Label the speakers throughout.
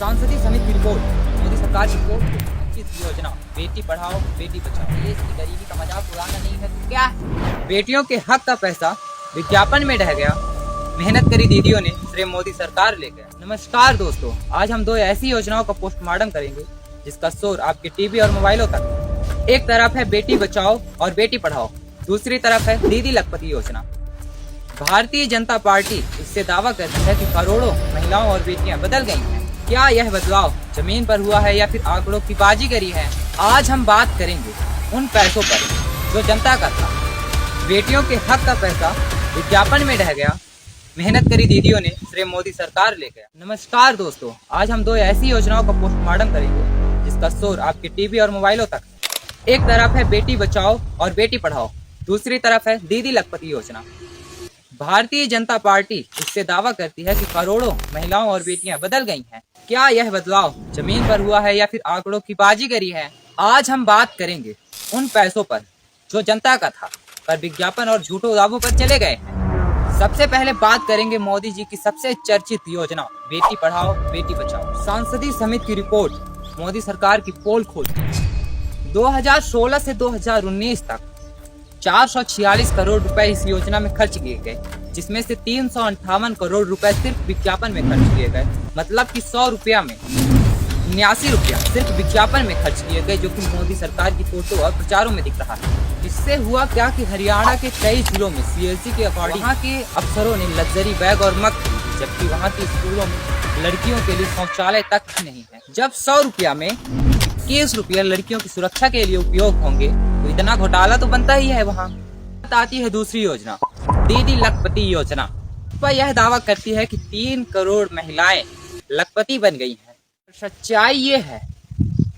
Speaker 1: सांसदीय समिति की रिपोर्ट। मोदी सरकार की कोशिश योजना बेटी पढ़ाओ बेटी बचाओ। देश की गरीबी का मजाक उड़ाना नहीं है तो क्या है? बेटियों के हक का पैसा विज्ञापन में ढह गया, मेहनत करी दीदियों ने श्री मोदी सरकार ले गया। नमस्कार दोस्तों, आज हम दो ऐसी योजनाओं का पोस्टमार्टम करेंगे जिसका शोर आपके टीवी और मोबाइलों तक। एक तरफ है बेटी बचाओ और बेटी पढ़ाओ, दूसरी तरफ है दीदी लखपति योजना। भारतीय जनता पार्टी इससे दावा करती है कि करोड़ों महिलाओं और बेटियां बदल गई हैं। क्या यह बदलाव जमीन पर हुआ है या फिर आंकड़ों की बाजीगरी है? आज हम बात करेंगे उन पैसों पर जो जनता का था। बेटियों के हक का पैसा विज्ञापन में ढह गया, मेहनत करी दीदियों ने श्री मोदी सरकार ले गया। नमस्कार दोस्तों, आज हम दो ऐसी योजनाओं का पोस्टमार्टम करेंगे जिसका शोर आपके टीवी और मोबाइलों तक। एक तरफ है बेटी बचाओ और बेटी पढ़ाओ, दूसरी तरफ है दीदी लखपति योजना। भारतीय जनता पार्टी इससे दावा करती है कि करोड़ों महिलाओं और बेटियां बदल गई हैं। क्या यह बदलाव जमीन पर हुआ है या फिर आंकड़ों की बाजीगरी है? आज हम बात करेंगे उन पैसों पर जो जनता का था पर विज्ञापन और झूठों दावों पर चले गए हैं। सबसे पहले बात करेंगे मोदी जी की सबसे चर्चित योजना बेटी पढ़ाओ बेटी बचाओ। सांसदीय समिति की रिपोर्ट मोदी सरकार की पोल खोलती है। 2016 से 2019 तक 446 करोड़ रुपए इस योजना में खर्च किए गए, जिसमें से 358 करोड़ रुपए सिर्फ विज्ञापन में खर्च किए गए। मतलब कि 100 रुपया में 79 रुपया सिर्फ विज्ञापन में खर्च किए गए, जो कि मोदी सरकार की फोटो और प्रचारों में दिख रहा है। इससे हुआ क्या कि हरियाणा के कई जिलों में सीएलसी के अकॉर्डिंग वहाँ के अफसरों ने लग्जरी बैग और मग खरीदी, जबकि वहाँ के स्कूलों में लड़कियों के लिए शौचालय तक ही नहीं है। जब 100 रुपया में 21 रुपया लड़कियों की सुरक्षा के लिए उपयोग होंगे तो इतना घोटाला तो बनता ही है। वहाँ आती है दूसरी योजना दीदी लखपति योजना। पर यह दावा करती है कि 3 करोड़ महिलाएं लखपति बन गई हैं। सच्चाई ये है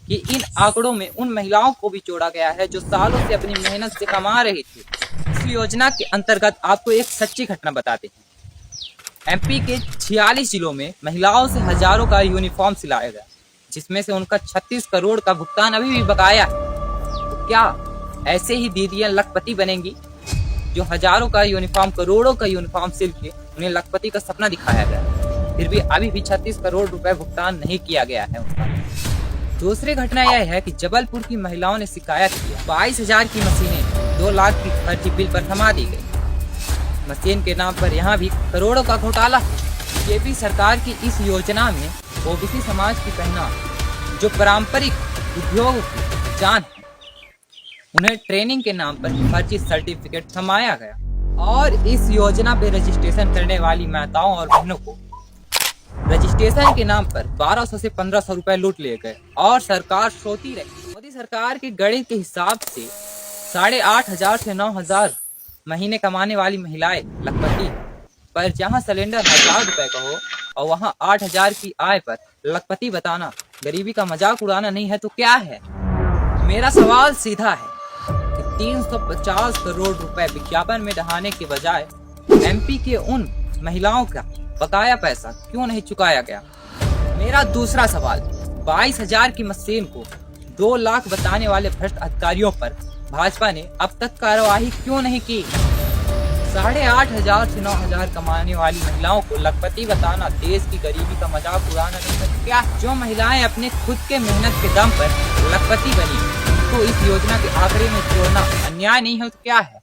Speaker 1: कि इन आंकड़ों में उन महिलाओं को भी जोड़ा गया है जो सालों से अपनी मेहनत से कमा रही थी। इस योजना के अंतर्गत आपको एक सच्ची घटना बताते हैं। एमपी के 46 जिलों में महिलाओं से हजारों का यूनिफॉर्म सिलाया गया, जिसमें से उनका 36 करोड़ का भुगतान अभी भी बकाया है। तो क्या ऐसे ही दीदियां लखपति बनेंगी? जो हजारों का यूनिफॉर्म, करोड़ों का यूनिफॉर्म सिल के उन्हें लखपति का सपना दिखाया गया, फिर भी अभी भी 36 करोड़ रुपए भुगतान नहीं किया गया है उनका। दूसरी घटना यह है कि जबलपुर की महिलाओं ने शिकायत किया 22,000 की मशीनें 2 लाख की फर्जी बिल पर थमा दी गई। मशीन के नाम पर यहाँ भी करोड़ों का घोटाला है। जेपी सरकार की इस योजना में ओबीसी समाज की पहचान, जो पारंपरिक उद्योग की जान है, उन्हें ट्रेनिंग के नाम पर फर्जी सर्टिफिकेट थमाया गया। और इस योजना पे रजिस्ट्रेशन करने वाली माताओं और बहनों को रजिस्ट्रेशन के नाम पर 1200 से 1500 रुपए लूट लिए गए और सरकार सोती रही। मोदी सरकार के गणित के हिसाब से 8,500 से 9,000 महीने कमाने वाली महिलाएं लखपति, पर जहां सिलेंडर 1,000 रुपए का हो और वहां 8,000 की आय पर लखपति बताना गरीबी का मजाक उड़ाना नहीं है तो क्या है? मेरा सवाल सीधा है कि 350 करोड़ रुपए विज्ञापन में डहाने के बजाय एमपी के उन महिलाओं का बकाया पैसा क्यों नहीं चुकाया गया? मेरा दूसरा सवाल, 22,000 की मशीन को 2 लाख बताने वाले भ्रष्ट अधिकारियों पर भाजपा ने अब तक कार्रवाई क्यों नहीं की? 8,500 से 9,000 कमाने वाली महिलाओं को लखपति बताना देश की गरीबी का मजाक उड़ाना नहीं है क्या? जो महिलाएं अपने खुद के मेहनत के दम पर लखपति बनी, तो इस योजना के आंकड़े में जोड़ना अन्याय नहीं है तो क्या है?